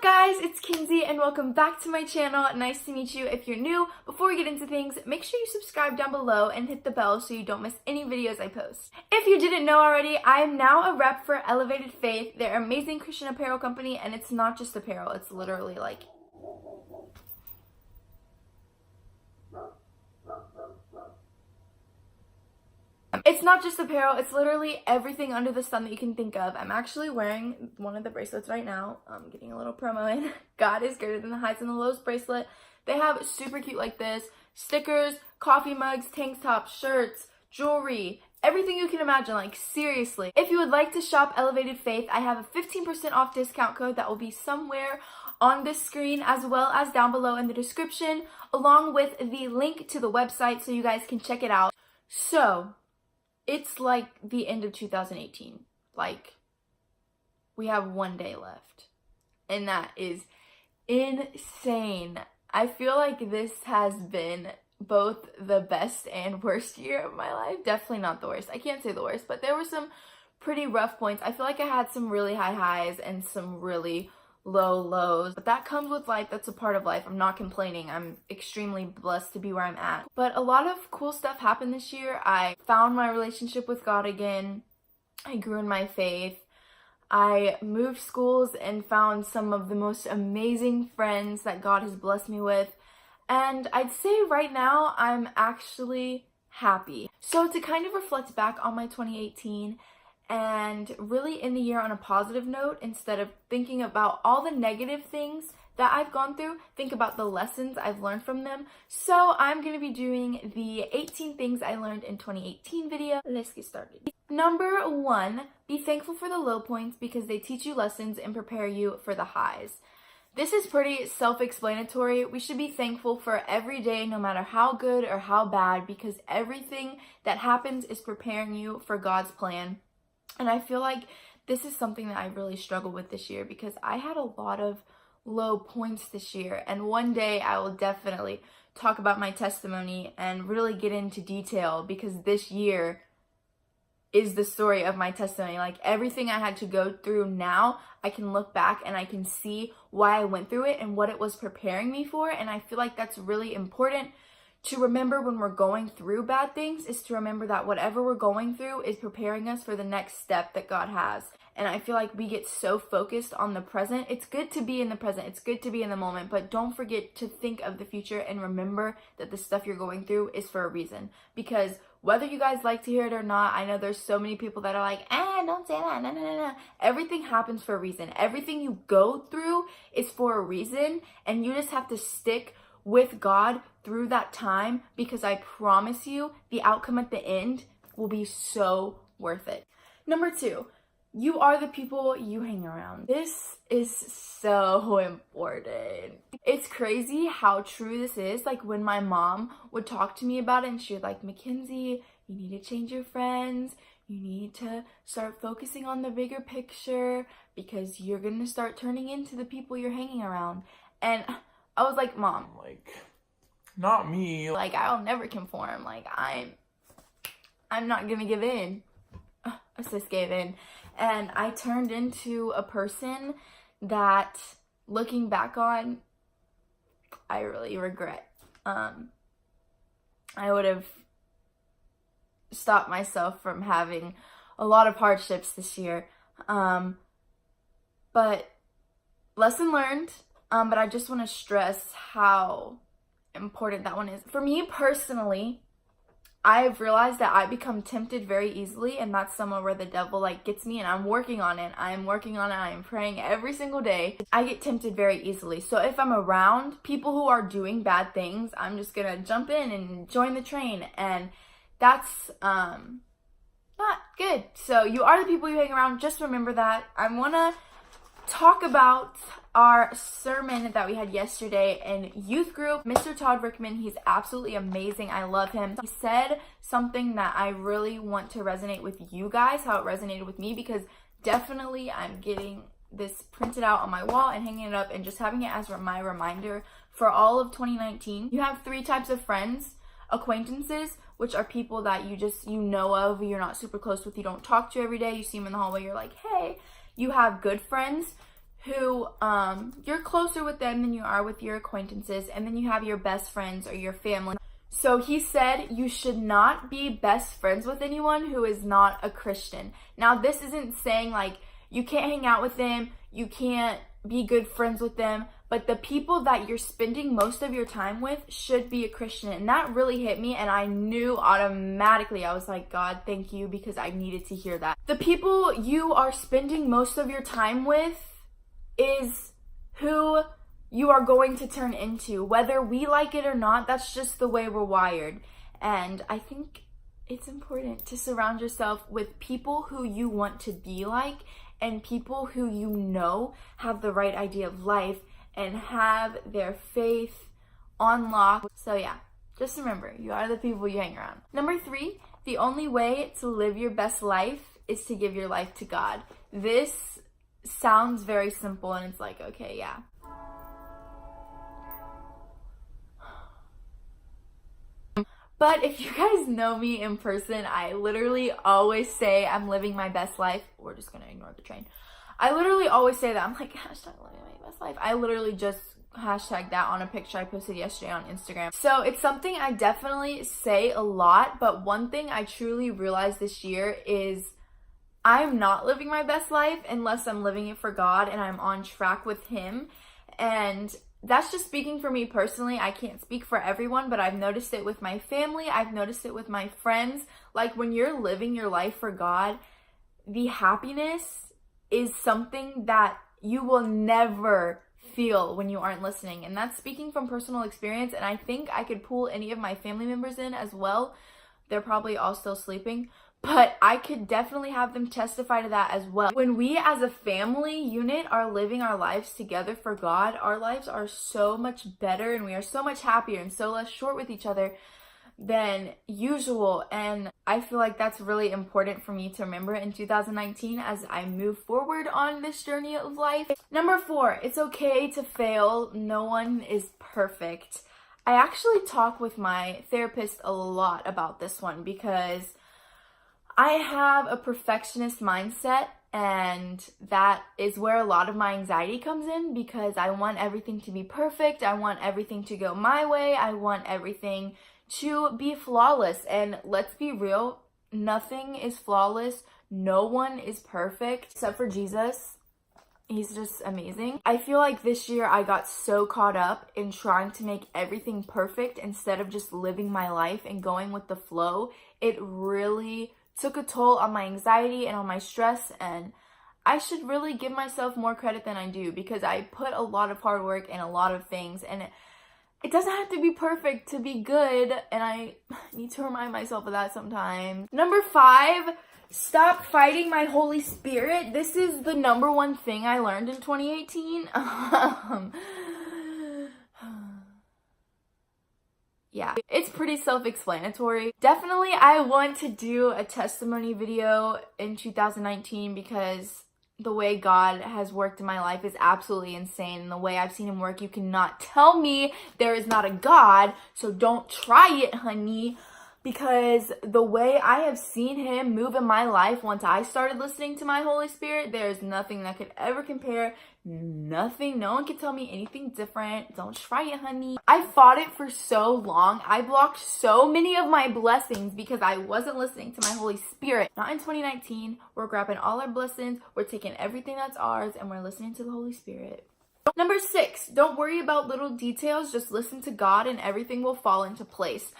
guys, it's Kinsey and welcome back to my channel. Nice to meet you. If you're new, before we get into things, make sure you subscribe down below and hit the bell so you don't miss any videos I post. If you didn't know already, I am now a rep for Elevated Faith. They're an amazing Christian apparel company, and it's not just apparel, it's literally like it's not just apparel, it's literally everything under the sun that you can think of. I'm actually wearing one of the bracelets right now. I'm getting a little promo in. God is greater than the highs and the lows bracelet. They have super cute like this, stickers, coffee mugs, tank tops, shirts, jewelry, everything you can imagine, like seriously. If you would like to shop Elevated Faith, I have a 15% off discount code that will be somewhere on the screen as well as down below in the description, along with the link to the website so you guys can check it out. So, it's like the end of 2018. Like, we have one day left. And that is insane. I feel like this has been both the best and worst year of my life. Definitely not the worst. I can't say the worst, but there were some pretty rough points. I feel like I had some really high highs and some really low lows, but that comes with life. That's a part of life. I'm not complaining. I'm extremely blessed to be where I'm at. But a lot of cool stuff happened this year. I found my relationship with God again. I grew in my faith. I moved schools and found some of the most amazing friends that God has blessed me with. And I'd say right now I'm actually happy. So to kind of reflect back on my 2018 and really end the year on a positive note, instead of thinking about all the negative things that I've gone through, think about the lessons I've learned from them. So I'm going to be doing the 18 things I learned in 2018 video. Let's get started. Number 1, be thankful for the low points because they teach you lessons and prepare you for the highs. This is pretty self-explanatory. We should be thankful for every day, no matter how good or how bad, because everything that happens is preparing you for God's plan. And I feel like this is something that I really struggled with this year because I had a lot of low points this year. And one day I will definitely talk about my testimony and really get into detail because this year is the story of my testimony. Like everything I had to go through now, I can look back and I can see why I went through it and what it was preparing me for. And I feel like that's really important to remember when we're going through bad things, is to remember that whatever we're going through is preparing us for the next step that God has. And I feel like we get so focused on the present. It's good to be in the present. It's good to be in the moment, but don't forget to think of the future and remember that the stuff you're going through is for a reason. Because whether you guys like to hear it or not, I know there's so many people that are like, don't say that, no. Everything happens for a reason. Everything you go through is for a reason, and you just have to stick with God through that time, because I promise you the outcome at the end will be so worth it. Number 2, you are the people you hang around. This is so important. It's crazy how true this is. Like when my mom would talk to me about it and she would like, Mackenzie, you need to change your friends. You need to start focusing on the bigger picture because you're going to start turning into the people you're hanging around. And I was like, Mom, like, not me. Like, I'll never conform. Like, I'm not gonna give in. A sis gave in. And I turned into a person that, looking back on, I really regret. I would have stopped myself from having a lot of hardships this year. But lesson learned. But I just want to stress how important that one is. For me personally, I've realized that I become tempted very easily, and that's somewhere where the devil like gets me, and I'm working on it. I'm praying every single day. I get tempted very easily. So if I'm around people who are doing bad things, I'm just gonna jump in and join the train, and that's not good. So you are the people you hang around. Just remember that. I wanna talk about our sermon that we had yesterday in youth group. Mr. Todd Rickman, he's absolutely amazing. I love him. He said something that I really want to resonate with you guys, how it resonated with me, because definitely I'm getting this printed out on my wall and hanging it up and just having it as my reminder for all of 2019. You have 3 types of friends: acquaintances, which are people that you know of, you're not super close with, you don't talk to every day, you see them in the hallway, you're like, hey. You have good friends, who you're closer with them than you are with your acquaintances, and then you have your best friends or your family. So he said you should not be best friends with anyone who is not a Christian. Now, this isn't saying like you can't hang out with them, you can't be good friends with them, but the people that you're spending most of your time with should be a Christian. And that really hit me, and I knew automatically. I was like, God, thank you, because I needed to hear that. The people you are spending most of your time with is who you are going to turn into. Whether we like it or not, that's just the way we're wired. And I think it's important to surround yourself with people who you want to be like, and people who you know have the right idea of life and have their faith on lock. So yeah, just remember, you are the people you hang around. Number 3, the only way to live your best life is to give your life to God. This sounds very simple, and it's like, okay, yeah. But if you guys know me in person, I literally always say I'm living my best life. We're just gonna ignore the train. I literally always say that. I'm like, hashtag living my best life. I literally just hashtag that on a picture I posted yesterday on Instagram. So it's something I definitely say a lot, but one thing I truly realized this year is I'm not living my best life unless I'm living it for God and I'm on track with Him. And that's just speaking for me personally. I can't speak for everyone, but I've noticed it with my family. I've noticed it with my friends. Like, when you're living your life for God, the happiness is something that you will never feel when you aren't listening. And that's speaking from personal experience. And I think I could pull any of my family members in as well. They're probably all still sleeping, but I could definitely have them testify to that as well. When we as a family unit are living our lives together for God, our lives are so much better and we are so much happier and so less short with each other than usual. And I feel like that's really important for me to remember in 2019 as I move forward on this journey of life. Number 4, it's okay to fail. No one is perfect. I actually talk with my therapist a lot about this one because I have a perfectionist mindset, and that is where a lot of my anxiety comes in because I want everything to be perfect. I want everything to go my way. I want everything to be flawless. And let's be real, nothing is flawless. No one is perfect except for Jesus. He's just amazing. I feel like this year I got so caught up in trying to make everything perfect instead of just living my life and going with the flow. It really took a toll on my anxiety and on my stress, and I should really give myself more credit than I do because I put a lot of hard work in a lot of things, and it doesn't have to be perfect to be good, and I need to remind myself of that sometimes. Number 5, stop fighting my Holy Spirit. This is the number one thing I learned in 2018. Yeah, it's pretty self-explanatory. Definitely, I want to do a testimony video in 2019 because the way God has worked in my life is absolutely insane. And the way I've seen Him work, you cannot tell me there is not a God. So don't try it, honey. Because the way I have seen Him move in my life once I started listening to my Holy Spirit, there's nothing that could ever compare. Nothing. No one can tell me anything different. Don't try it, honey. I fought it for so long. I blocked so many of my blessings because I wasn't listening to my Holy Spirit. Not in 2019. We're grabbing all our blessings. We're taking everything that's ours and we're listening to the Holy Spirit. Number 6, don't worry about little details. Just listen to God and everything will fall into place.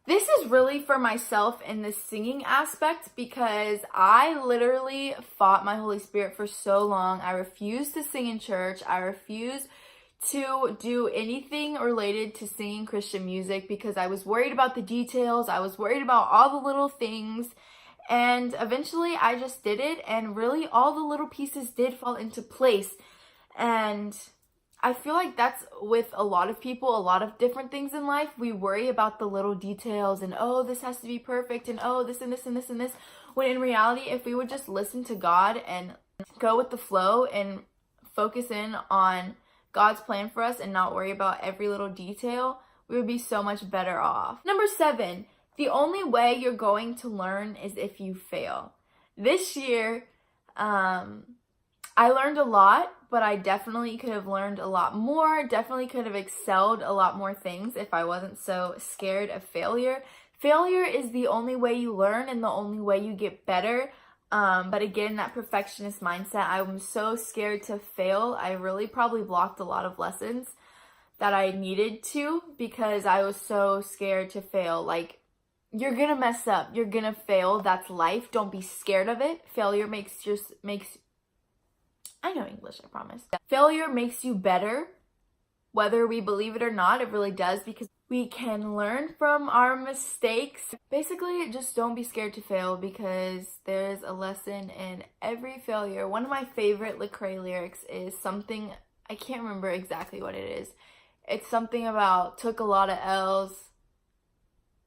This is really for myself in the singing aspect because I literally fought my Holy Spirit for so long. I refused to sing in church. I refused to do anything related to singing Christian music because I was worried about the details. I was worried about all the little things. And eventually I just did it, and really all the little pieces did fall into place. And I feel like that's with a lot of people, a lot of different things in life. We worry about the little details and, oh, this has to be perfect, and oh, this and this and this and this. When in reality, if we would just listen to God and go with the flow and focus in on God's plan for us and not worry about every little detail, we would be so much better off. Number 7, the only way you're going to learn is if you fail. This year, I learned a lot, but I definitely could have learned a lot more, definitely could have excelled a lot more things if I wasn't so scared of failure. Failure is the only way you learn and the only way you get better. But again, that perfectionist mindset, I'm so scared to fail. I really probably blocked a lot of lessons that I needed to because I was so scared to fail. Like, you're gonna mess up, you're gonna fail, that's life. Don't be scared of it. Failure makes I know English, I promise. Failure makes you better. Whether we believe it or not, it really does, because we can learn from our mistakes. Basically, just don't be scared to fail because there's a lesson in every failure. One of my favorite Lecrae lyrics is something, I can't remember exactly what it is. It's something about took a lot of L's,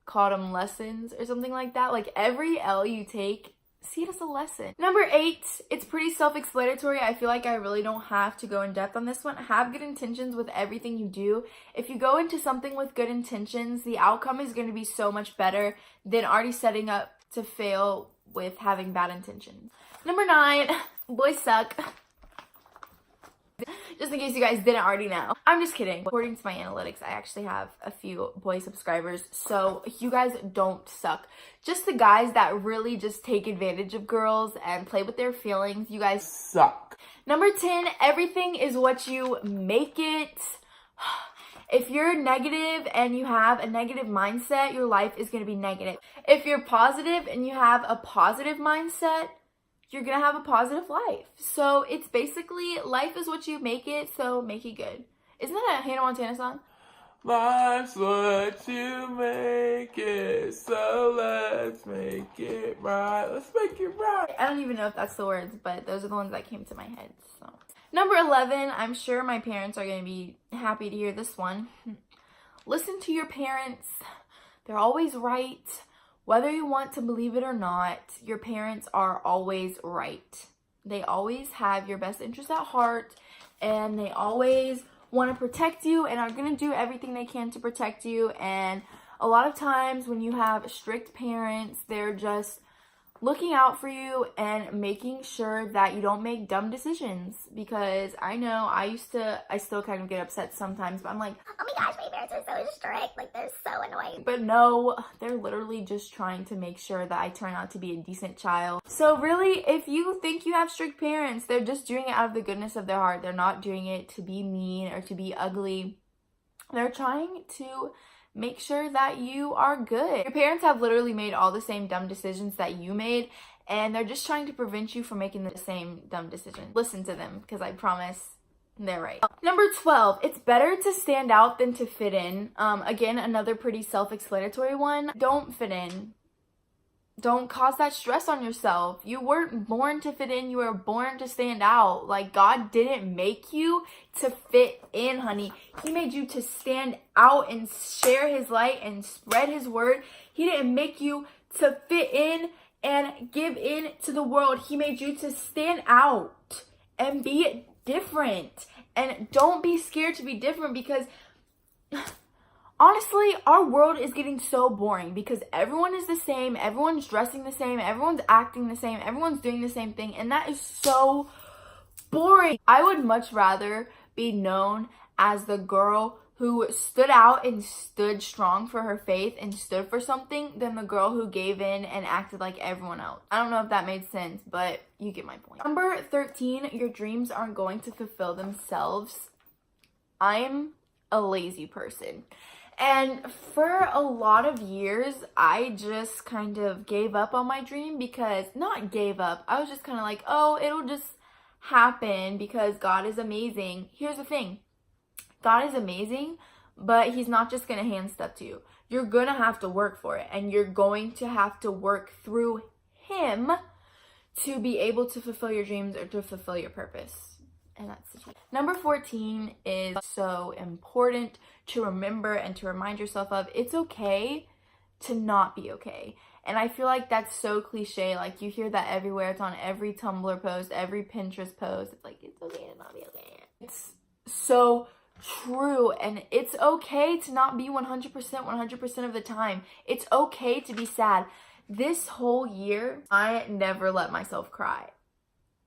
caught them lessons or something like that. Like, every L you take, see it as a lesson. Number 8, it's pretty self-explanatory. I feel like I really don't have to go in depth on this one. Have good intentions with everything you do. If you go into something with good intentions, the outcome is going to be so much better than already setting up to fail with having bad intentions. Number 9, boys suck. Just in case you guys didn't already know. I'm just kidding. According to my analytics, I actually have a few boy subscribers, so you guys don't suck. Just the guys that really just take advantage of girls and play with their feelings, you guys Suck. Number 10, everything is what you make it. If you're negative and you have a negative mindset, your life is going to be negative. If you're positive and you have a positive mindset, you're gonna have a positive life. So it's basically, life is what you make it, so make it good. Isn't that a Hannah Montana song? Life's what you make it, so let's make it right. Let's make it right. I don't even know if that's the words, but those are the ones that came to my head. So number 11, I'm sure my parents are gonna be happy to hear this one. Listen to your parents. They're always right. Whether you want to believe it or not, your parents are always right. They always have your best interest at heart, and they always want to protect you and are going to do everything they can to protect you. And a lot of times when you have strict parents, they're just looking out for you and making sure that you don't make dumb decisions. Because I know I still kind of get upset sometimes, but I'm like, oh my gosh, my parents are so strict, like they're so annoying. But no, they're literally just trying to make sure that I turn out to be a decent child. So really, if you think you have strict parents, they're just doing it out of the goodness of their heart. They're not doing it to be mean or to be ugly. They're trying to make sure that you are good. Your parents have literally made all the same dumb decisions that you made, and they're just trying to prevent you from making the same dumb decision. Listen to them, because I promise they're right. Number 12, it's better to stand out than to fit in. Again, another pretty self-explanatory one. Don't fit in. Don't cause that stress on yourself. You weren't born to fit in. You were born to stand out. Like, God didn't make you to fit in, honey. He made you to stand out and share his light and spread his word. He didn't make you to fit in and give in to the world. He made you to stand out and be different. And don't be scared to be different, because honestly, our world is getting so boring because everyone is the same, everyone's dressing the same, everyone's acting the same, everyone's doing the same thing, and that is so boring. I would much rather be known as the girl who stood out and stood strong for her faith and stood for something than the girl who gave in and acted like everyone else. I don't know if that made sense, but you get my point. Number 13, your dreams aren't going to fulfill themselves. I'm a lazy person. And for a lot of years, I just kind of gave up on my dream because, not gave up, I was just kind of like, oh, it'll just happen because God is amazing. Here's the thing. God is amazing, but he's not just going to hand stuff to you. You're going to have to work for it, and you're going to have to work through him to be able to fulfill your dreams or to fulfill your purpose. And that's the key. Number 14 is so important to remember and to remind yourself of. It's okay to not be okay. And I feel like that's so cliche. Like, you hear that everywhere. It's on every Tumblr post, every Pinterest post. It's like, it's okay to not be okay. It's so true. And it's okay to not be 100% of the time. It's okay to be sad. This whole year, I never let myself cry.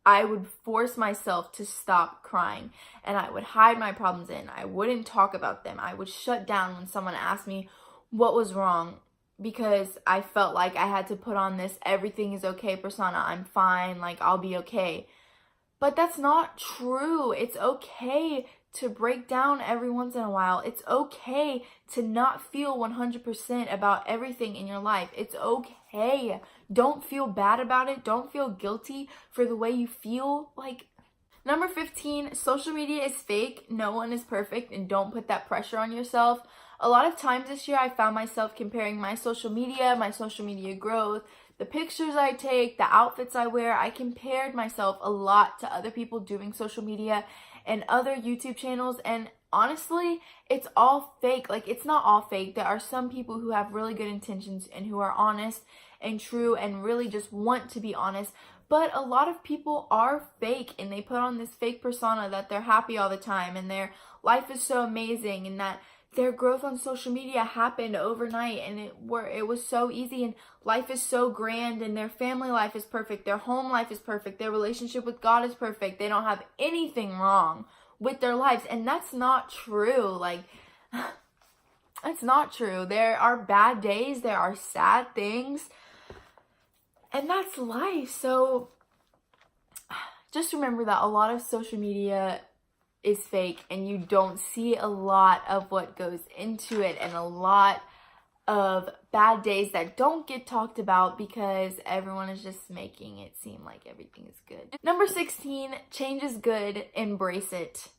I would force myself to stop crying, and I would hide my problems in. I wouldn't talk about them. I would shut down when someone asked me what was wrong, because I felt like I had to put on this everything is okay persona. I'm fine, like I'll be okay. But that's not true. It's okay to break down every once in a while. It's okay to not feel 100% about everything in your life. It's okay. Don't feel bad about it. Don't feel guilty for the way you feel. Like, number 15, social media is fake. No one is perfect, and don't put that pressure on yourself. A lot of times this year, I found myself comparing my social media growth, the pictures I take, the outfits I wear. I compared myself a lot to other people doing social media and other YouTube channels, and honestly, it's all fake. Like, it's not all fake. There are some people who have really good intentions and who are honest and true and really just want to be honest, but a lot of people are fake, and they put on this fake persona that they're happy all the time and their life is so amazing, and that their growth on social media happened overnight, and it was so easy, and life is so grand, and their family life is perfect, their home life is perfect, their relationship with God is perfect. They don't have anything wrong with their lives, and that's not true. Like, that's not true. There are bad days, there are sad things, and that's life. So just remember that a lot of social media is fake, and you don't see a lot of what goes into it, and a lot of bad days that don't get talked about because everyone is just making it seem like everything is good. Number 16, change is good. Embrace it.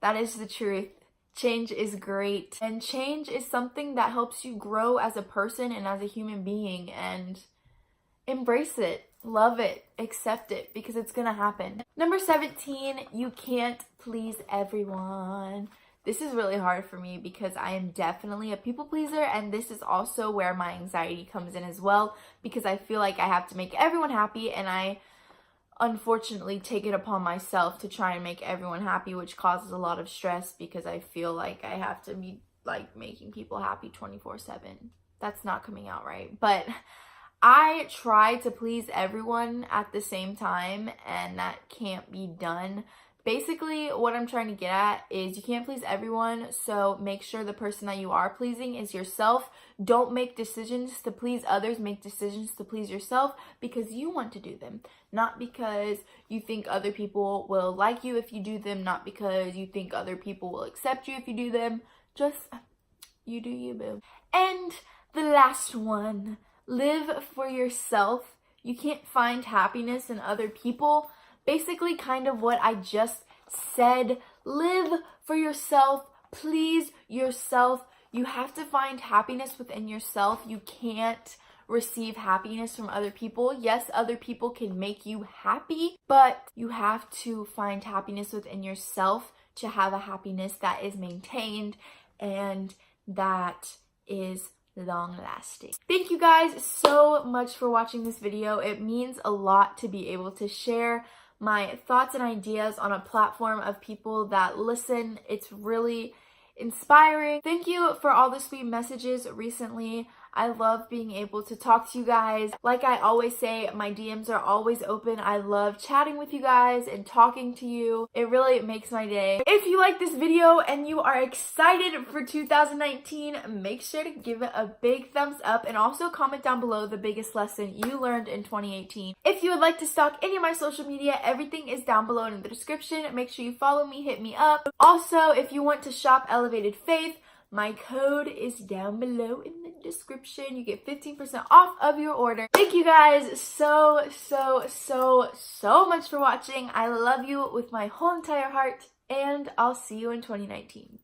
That is the truth. Change is great, and change is something that helps you grow as a person and as a human being, and embrace it. Love it, accept it, because it's gonna happen. Number 17, you can't please everyone. This is really hard for me because I am definitely a people pleaser, and this is also where my anxiety comes in as well, because I feel like I have to make everyone happy, and I unfortunately take it upon myself to try and make everyone happy, which causes a lot of stress because I feel like I have to be like making people happy 24/7. That's not coming out right, but I try to please everyone at the same time, and that can't be done. Basically, what I'm trying to get at is you can't please everyone, so make sure the person that you are pleasing is yourself. Don't make decisions to please others. Make decisions to please yourself because you want to do them, not because you think other people will like you if you do them, not because you think other people will accept you if you do them. Just you do you, boo. And the last one, live for yourself. You can't find happiness in other people. Basically, kind of what I just said. Live for yourself. Please yourself. You have to find happiness within yourself. You can't receive happiness from other people. Yes, other people can make you happy, but you have to find happiness within yourself to have a happiness that is maintained and that is long lasting. Thank you guys so much for watching this video. It means a lot to be able to share my thoughts and ideas on a platform of people that listen. It's really inspiring. Thank you for all the sweet messages recently. I love being able to talk to you guys. Like I always say, my DMs are always open. I love chatting with you guys and talking to you. It really makes my day. If you like this video and you are excited for 2019, make sure to give it a big thumbs up and also comment down below the biggest lesson you learned in 2018. If you would like to stalk any of my social media, everything is down below in the description. Make sure you follow me, hit me up. Also, if you want to shop Elevated Faith, my code is down below in the description. You get 15% off of your order. Thank you guys so much for watching. I love you with my whole entire heart, and I'll see you in 2019.